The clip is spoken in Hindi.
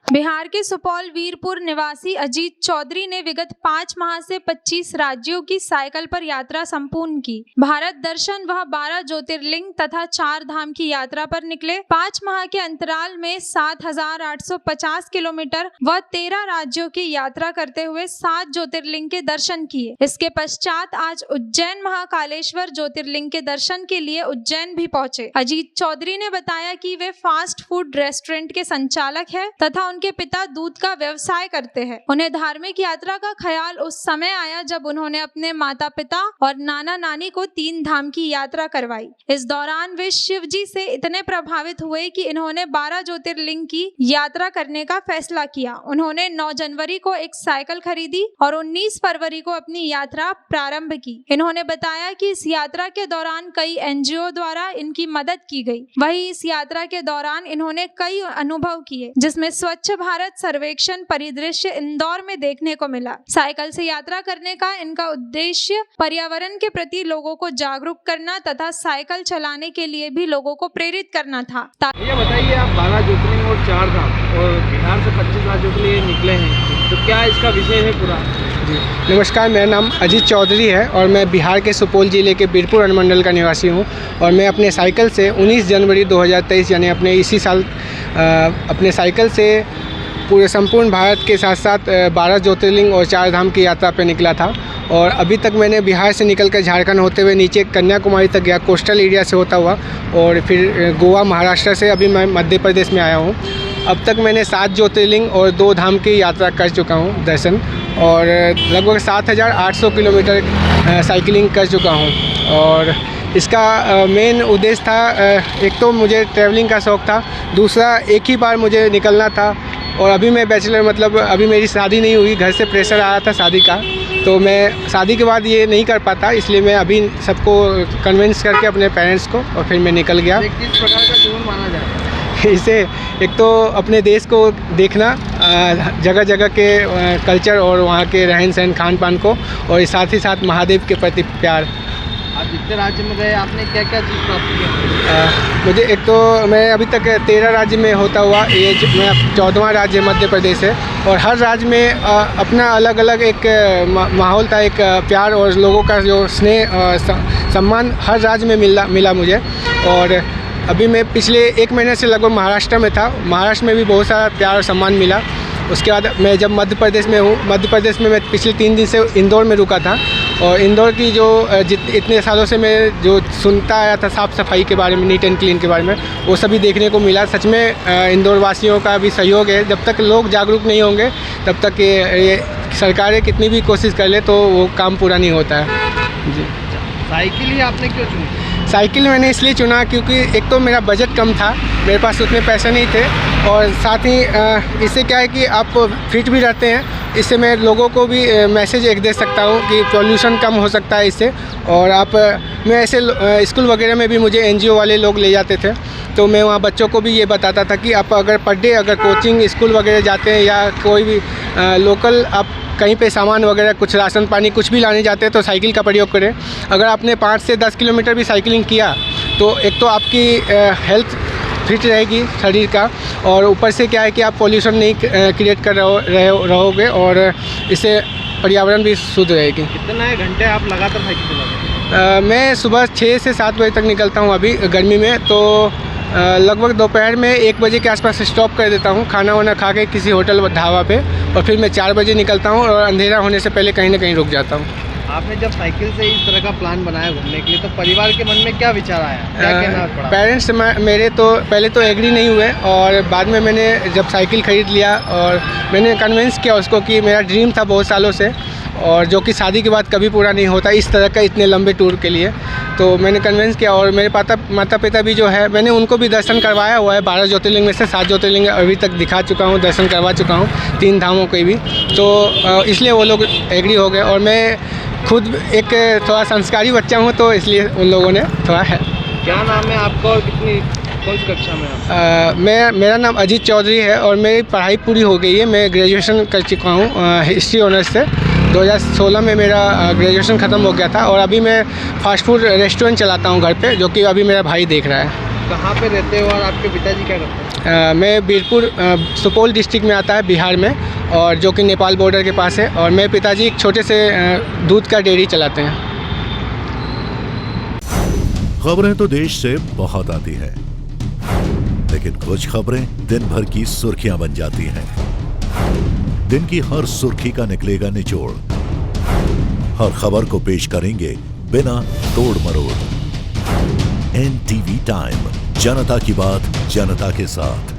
बिहार के सुपौल वीरपुर निवासी अजीत चौधरी ने विगत 5 माह से 25 राज्यों की साइकिल पर यात्रा संपूर्ण की। भारत दर्शन वह 12 ज्योतिर्लिंग तथा 4 धाम की यात्रा पर निकले। 5 माह के अंतराल में 7,850 किलोमीटर व 13 राज्यों की यात्रा करते हुए 7 ज्योतिर्लिंग के दर्शन किए। इसके पश्चात आज उज्जैन महाकालेश्वर ज्योतिर्लिंग के दर्शन के लिए उज्जैन भी पहुंचे। अजीत चौधरी ने बताया कि वे फास्ट फूड रेस्टोरेंट के संचालक है तथा उनके पिता दूध का व्यवसाय करते हैं। उन्हें धार्मिक यात्रा का ख्याल उस समय आया जब उन्होंने अपने माता पिता और नाना नानी को 3 धाम की यात्रा करवाई। इस दौरान वे शिव जी से इतने प्रभावित हुए कि इन्होंने 12 ज्योतिर्लिंग की यात्रा करने का फैसला किया। उन्होंने 9 जनवरी को एक साइकिल खरीदी और 19 फरवरी को अपनी यात्रा प्रारंभ की। इन्होंने बताया कि इस यात्रा के दौरान कई एनजीओ द्वारा इनकी मदद की गई। वहीं इस यात्रा के दौरान इन्होंने कई अनुभव किए, जिसमें स्वच्छ भारत सर्वेक्षण परिदृश्य इंदौर में देखने को मिला। साइकिल से यात्रा करने का इनका उद्देश्य पर्यावरण के प्रति लोगों को जागरूक करना तथा साइकिल चलाने के लिए भी लोगों को प्रेरित करना था। ये बताइए, आप 12 ज्योतिर्लिंग और 4 धाम और बिहार से 25 राज्यों के लिए निकले हैं, तो क्या इसका विषय है पूरा? जी नमस्कार, मेरा नाम अजीत चौधरी है और मैं बिहार के सुपौल ज़िले के वीरपुर अनुमंडल का निवासी हूँ। और मैं अपने साइकिल से 19 जनवरी 2023 यानी अपने इसी साल अपने साइकिल से पूरे संपूर्ण भारत के साथ साथ 12 ज्योतिर्लिंग और 4 धाम की यात्रा पर निकला था। और अभी तक मैंने बिहार से निकलकर झारखंड होते हुए नीचे कन्याकुमारी तक गया, कोस्टल एरिया से होता हुआ, और फिर गोवा महाराष्ट्र से अभी मैं मध्य प्रदेश में आया हूँ। अब तक मैंने 7 ज्योतिर्लिंग और 2 धाम की यात्रा कर चुका हूँ दर्शन, और लगभग 7,800 किलोमीटर साइकिलिंग कर चुका हूँ। और इसका मेन उद्देश्य था, एक तो मुझे ट्रैवलिंग का शौक़ था, दूसरा एक ही बार मुझे निकलना था। और अभी मैं बैचलर, मतलब अभी मेरी शादी नहीं हुई, घर से प्रेशर आया था शादी का, तो मैं शादी के बाद ये नहीं कर पाता, इसलिए मैं अभी सबको कन्विंस करके अपने पेरेंट्स को और फिर मैं निकल गया। किस प्रकार का जुनून माना जाता है? इसे एक तो अपने देश को देखना, जगह जगह के कल्चर और वहाँ के रहन सहन खान पान को, और साथ ही साथ महादेव के प्रति प्यार। आप जितने राज्य में गए, आपने क्या क्या चीज़ प्राप्त किया? मुझे एक तो मैं अभी तक 13 राज्य में होता हुआ, ये मैं 14वां राज्य मध्य प्रदेश है, और हर राज्य में अपना अलग अलग एक माहौल था, एक प्यार और लोगों का जो स्नेह सम्मान हर राज्य में मिला मुझे। और अभी मैं पिछले 1 महीने से लगभग महाराष्ट्र में था, महाराष्ट्र में भी बहुत सारा प्यार और सम्मान मिला। उसके बाद मैं जब मध्य प्रदेश में हूँ, मध्य प्रदेश में मैं पिछले 3 दिन से इंदौर में रुका था, और इंदौर की जो इतने सालों से मैं जो सुनता आया था साफ़ सफाई के बारे में, नीट एंड क्लीन के बारे में, वो सभी देखने को मिला। सच में इंदौर वासियों का भी सहयोग है। जब तक लोग जागरूक नहीं होंगे तब तक ये सरकारें कितनी भी कोशिश कर ले तो वो काम पूरा नहीं होता है। जी, साइकिल ही आपने क्यों चुनी? साइकिल मैंने इसलिए चुना क्योंकि एक तो मेरा बजट कम था, मेरे पास उतने पैसे नहीं थे, और साथ ही इससे क्या है कि आप फिट भी रहते हैं। इससे मैं लोगों को भी मैसेज एक दे सकता हूँ कि पॉल्यूशन कम हो सकता है इससे। और मैं ऐसे स्कूल वगैरह में भी मुझे एनजीओ वाले लोग ले जाते थे, तो मैं वहाँ बच्चों को भी ये बताता था कि आप अगर पर डे अगर कोचिंग स्कूल वगैरह जाते हैं या कोई भी लोकल आप कहीं पे सामान वगैरह कुछ राशन पानी कुछ भी लाने जाते हैं तो साइकिल का प्रयोग करें। अगर आपने 5 से 10 किलोमीटर भी साइकिलिंग किया तो एक तो आपकी हेल्थ फिट रहेगी शरीर का, और ऊपर से क्या है कि आप पॉल्यूशन नहीं क्रिएट कर रहोगे, और इससे पर्यावरण भी शुद्ध रहेगी। कितने घंटे आप लगातार साइकिल चलाते हैं? मैं सुबह 6 से 7 बजे तक निकलता हूँ अभी गर्मी में, तो लगभग दोपहर में 1 बजे के आसपास स्टॉप कर देता हूँ, खाना वाना खा के किसी होटल ढाबा पे, और फिर मैं 4 बजे निकलता हूँ और अंधेरा होने से पहले कहीं ना कहीं रुक जाता हूँ। आपने जब साइकिल से इस तरह का प्लान बनाया घूमने के लिए, तो परिवार के मन में क्या विचार आया, क्या कहना पड़ा? पेरेंट्स मेरे तो पहले तो एग्री नहीं हुए, और बाद में मैंने जब साइकिल ख़रीद लिया और मैंने कन्विंस किया उसको कि मेरा ड्रीम था बहुत सालों से, और जो कि शादी के बाद कभी पूरा नहीं होता इस तरह का इतने लंबे टूर के लिए। तो मैंने कन्विंस किया, और मेरे माता पिता भी जो है, मैंने उनको भी दर्शन करवाया हुआ है। 12 ज्योतिर्लिंग में से 7 ज्योतिर्लिंग अभी तक दिखा चुका हूँ, दर्शन करवा चुका हूँ, 3 धामों के भी। तो इसलिए वो लोग एग्री हो गए, और मैं खुद एक थोड़ा संस्कारी बच्चा हूँ, तो इसलिए उन लोगों ने थोड़ा है। क्या नाम है आपका और कौन सी कक्षा में आप? मेरा नाम अजीत चौधरी है और मेरी पढ़ाई पूरी हो गई है। मैं ग्रेजुएशन कर चुका हूँ हिस्ट्री ऑनर्स से। 2016 में मेरा ग्रेजुएशन ख़त्म हो गया था, और अभी मैं फ़ास्ट फूड रेस्टोरेंट चलाता हूँ घर पे, जो कि अभी मेरा भाई देख रहा है। कहाँ पे रहते हो और आपके पिताजी क्या करते हैं? मैं बीरपुर सुपौल डिस्ट्रिक्ट में आता है बिहार में, और जो कि नेपाल बॉर्डर के पास है, और मेरे पिताजी एक छोटे से दूध का डेयरी चलाते हैं। खबरें तो देश से बहुत आती हैं, लेकिन कुछ खबरें दिन भर की सुर्खियां बन जाती हैं। दिन की हर सुर्खी का निकलेगा निचोड़। हर खबर को पेश करेंगे बिना तोड़ मरोड़। NTV टाइम, जनता की बात जनता के साथ।